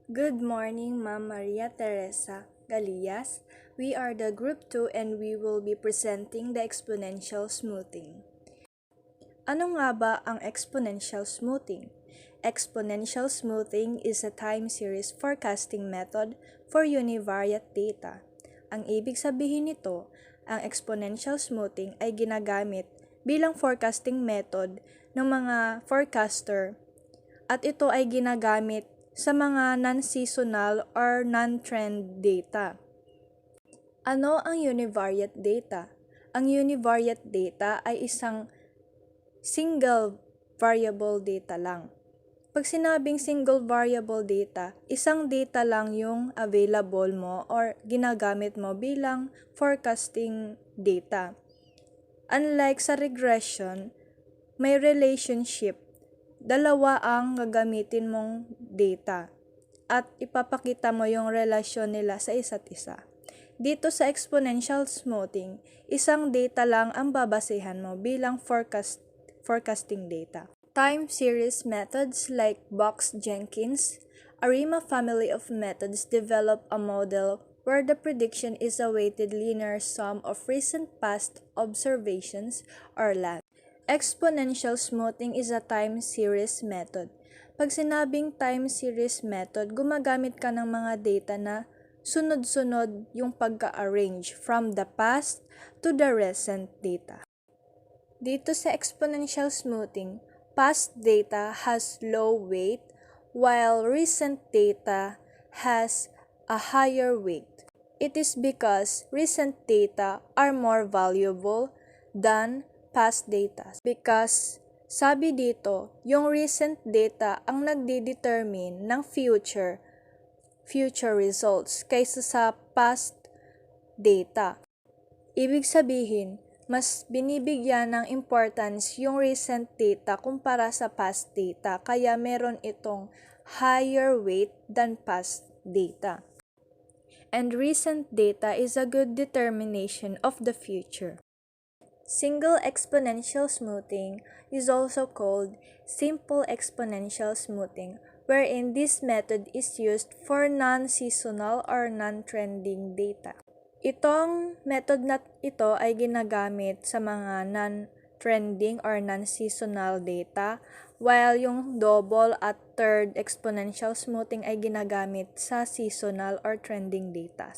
Good morning, Ma'am Maria Teresa Galias. We are the Group 2 and we will be presenting the exponential smoothing. Ano nga ba ang exponential smoothing? Exponential smoothing is a time series forecasting method for univariate data. Ang ibig sabihin nito, ang exponential smoothing ay ginagamit bilang forecasting method ng mga forecaster at ito ay ginagamit sa mga non-seasonal or non-trend data. Ano ang univariate data? Ang univariate data ay isang single variable data lang. Pag sinabing single variable data, isang data lang yung available mo or ginagamit mo bilang forecasting data. Unlike sa regression, may relationship. Dalawa ang gagamitin mong data at ipapakita mo yung relasyon nila sa isa't isa. Dito sa exponential smoothing, isang data lang ang babasehan mo bilang forecasting data. Time series methods like Box-Jenkins, ARIMA family of methods develop a model where the prediction is a weighted linear sum of recent past observations or lag. Exponential smoothing is a time series method. Pag sinabing time series method, gumagamit ka ng mga data na sunod-sunod yung pagka-arrange from the past to the recent data. Dito sa exponential smoothing, past data has low weight while recent data has a higher weight. It is because recent data are more valuable than past data. Because, sabi dito, yung recent data ang nagdi-determine ng future results kaysa sa past data. Ibig sabihin, mas binibigyan ng importance yung recent data kumpara sa past data, kaya meron itong higher weight than past data. And recent data is a good determination of the future. Single exponential smoothing is also called simple exponential smoothing, wherein this method is used for non-seasonal or non-trending data. Itong method na ito ay ginagamit sa mga non-trending or non-seasonal data, while yung double at third exponential smoothing ay ginagamit sa seasonal or trending data.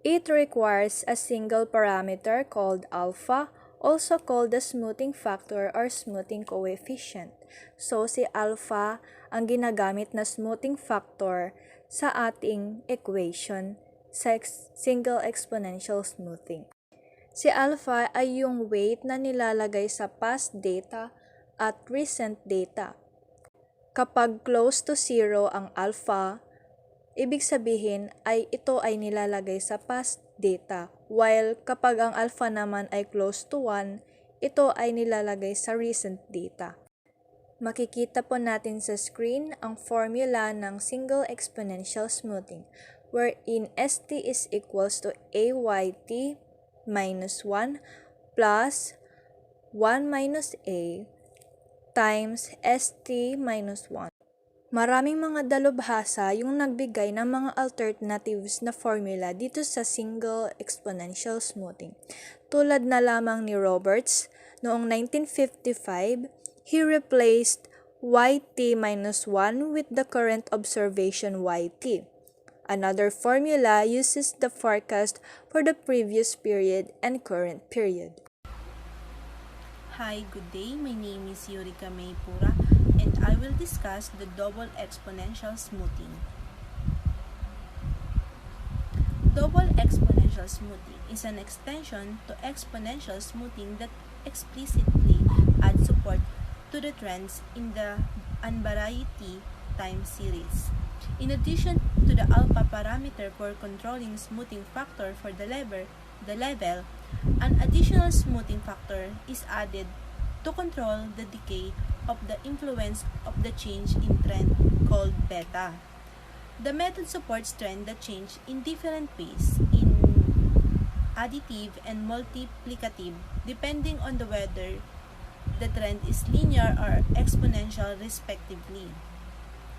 It requires a single parameter called alpha, also called the smoothing factor or smoothing coefficient. So, si alpha ang ginagamit na smoothing factor sa ating equation sa single exponential smoothing. Si alpha ay yung weight na nilalagay sa past data at recent data. Kapag close to 0 ang alpha, ibig sabihin ay ito ay nilalagay sa past data, while kapag ang alpha naman ay close to 1, ito ay nilalagay sa recent data. Makikita po natin sa screen ang formula ng single exponential smoothing, wherein ST is equals to AYT minus 1 plus 1 minus A times ST minus 1. Maraming mga dalubhasa yung nagbigay ng mga alternatives na formula dito sa single exponential smoothing. Tulad na lamang ni Roberts, noong 1955, he replaced YT minus 1 with the current observation YT. Another formula uses the forecast for the previous period and current period. Hi, good day. My name is Yurika Maypura and I will discuss the double exponential smoothing. Double exponential smoothing is an extension to exponential smoothing that explicitly adds support to the trends in the unvariety time series. In addition to the alpha parameter for controlling smoothing factor for the level, an additional smoothing factor is added to control the decay of the influence of the change in trend called beta. The method supports trend that change in different ways, in additive and multiplicative, depending on the whether the trend is linear or exponential respectively.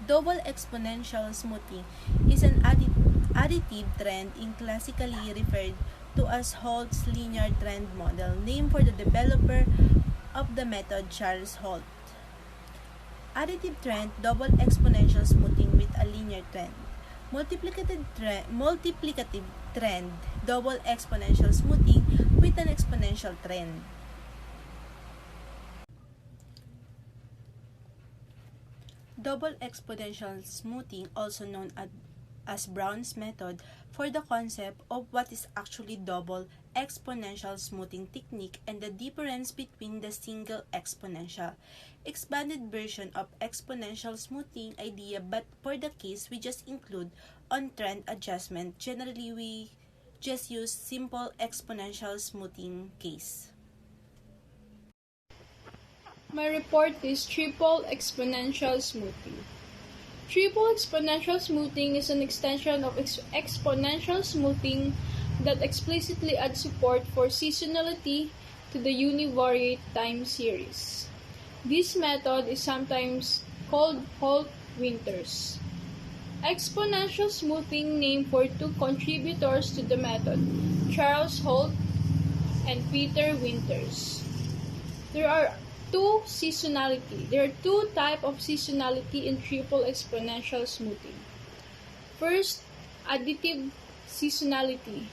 Double exponential smoothing is an additive trend in classically referred to as Holt's linear trend model, named for the developer of the method, Charles Holt. Additive trend, double exponential smoothing with a linear trend. Multiplicative trend, double exponential smoothing with an exponential trend. Double exponential smoothing, also known as Brown's method, for the concept of what is actually double exponential smoothing technique and the difference between the single exponential. Expanded version of exponential smoothing idea, but for the case we just include on trend adjustment. Generally, we just use simple exponential smoothing case. My report is triple exponential smoothing. Triple exponential smoothing is an extension of exponential smoothing that explicitly adds support for seasonality to the univariate time series. This method is sometimes called Holt-Winters. Exponential smoothing named for two contributors to the method, Charles Holt and Peter Winters. There are two types of seasonality in triple exponential smoothing. First, additive seasonality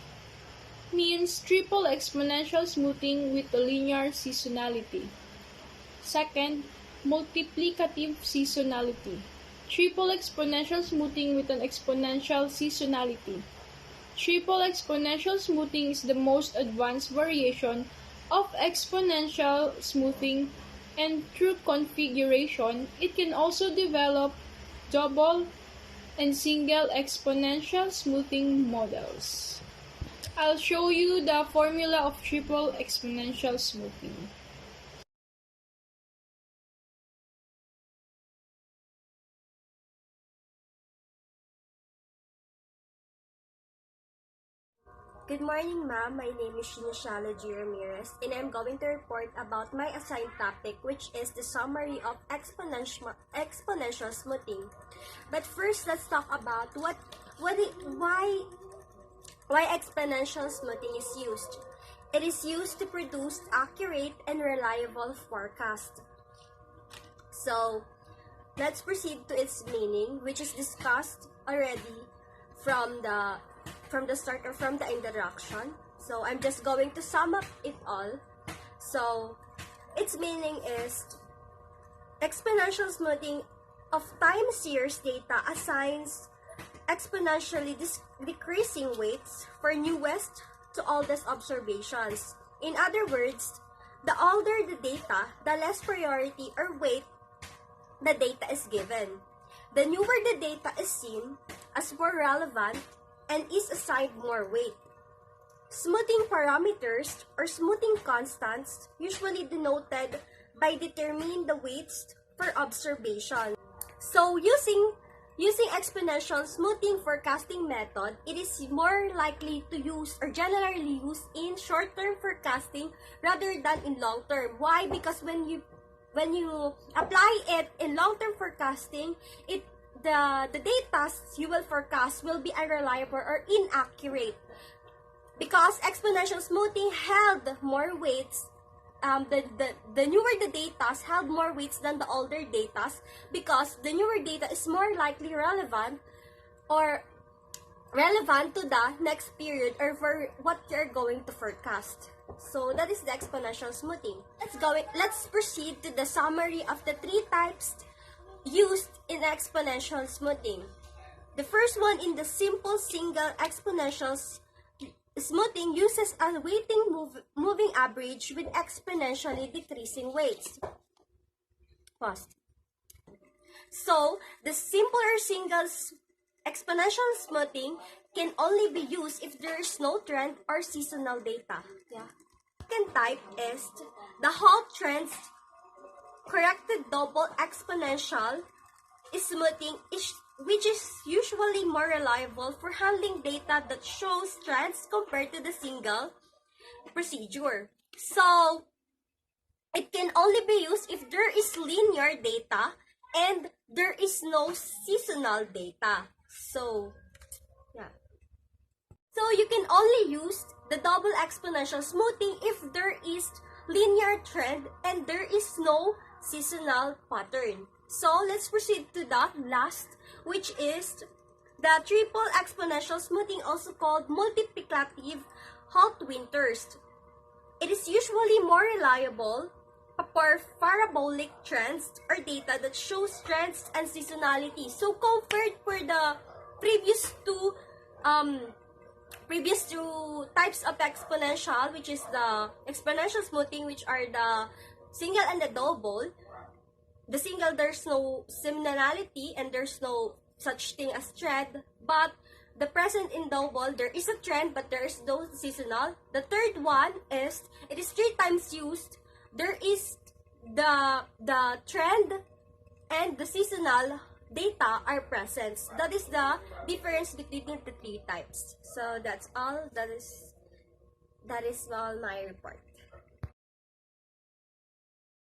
means triple exponential smoothing with a linear seasonality. Second, multiplicative seasonality. Triple exponential smoothing with an exponential seasonality. Triple exponential smoothing is the most advanced variation of exponential smoothing, and through configuration, it can also develop double and single exponential smoothing models. I'll show you the formula of triple exponential smoothing. Good morning, ma'am. My name is Shinishala G. Ramirez, and I'm going to report about my assigned topic, which is the summary of exponential smoothing. But first, let's talk about why exponential smoothing is used. It is used to produce accurate and reliable forecast. So, let's proceed to its meaning, which is discussed already from the start or from the introduction. So I'm just going to sum up it all. So its meaning is exponential smoothing of time series data assigns exponentially decreasing weights for newest to oldest observations. In other words, the older the data, the less priority or weight the data is given. The newer the data is seen as more relevant and is assigned more weight. Smoothing parameters or smoothing constants usually denoted by determining the weights for observation. So using exponential smoothing forecasting method, it is more likely to use or generally used in short-term forecasting rather than in long-term. Why? Because when you apply it in long-term forecasting, the data you will forecast will be unreliable or inaccurate because exponential smoothing held more weights. The newer the data held more weights than the older data because the newer data is more likely relevant to the next period or for what you're going to forecast. So that is the exponential smoothing. Let's proceed to the summary of the three types used in exponential smoothing. The first one in the simple single exponential smoothing uses a weighting moving average with exponentially decreasing weights. Pause. So the simpler single exponential smoothing can only be used if there is no trend or seasonal data. Yeah. Second type is the Holt trends corrected double exponential smoothing, which is usually more reliable for handling data that shows trends compared to the single procedure. So it can only be used if there is linear data and there is no seasonal data. So, yeah. So you can only use the double exponential smoothing if there is linear trend and there is no seasonal pattern. So let's proceed to the last, which is the triple exponential smoothing, also called multiplicative hot winters. It is usually more reliable for parabolic trends or data that shows trends and seasonality. So compared for the previous two types of exponential, which is the exponential smoothing, which are the single and the double. The single, there's no seasonality and there's no such thing as trend, but the present in double, there is a trend but there is no seasonal. The third one is, it is 3 times used. There is the trend and the seasonal data are present. That is the difference between the 3 types. So that's all. That is all my report.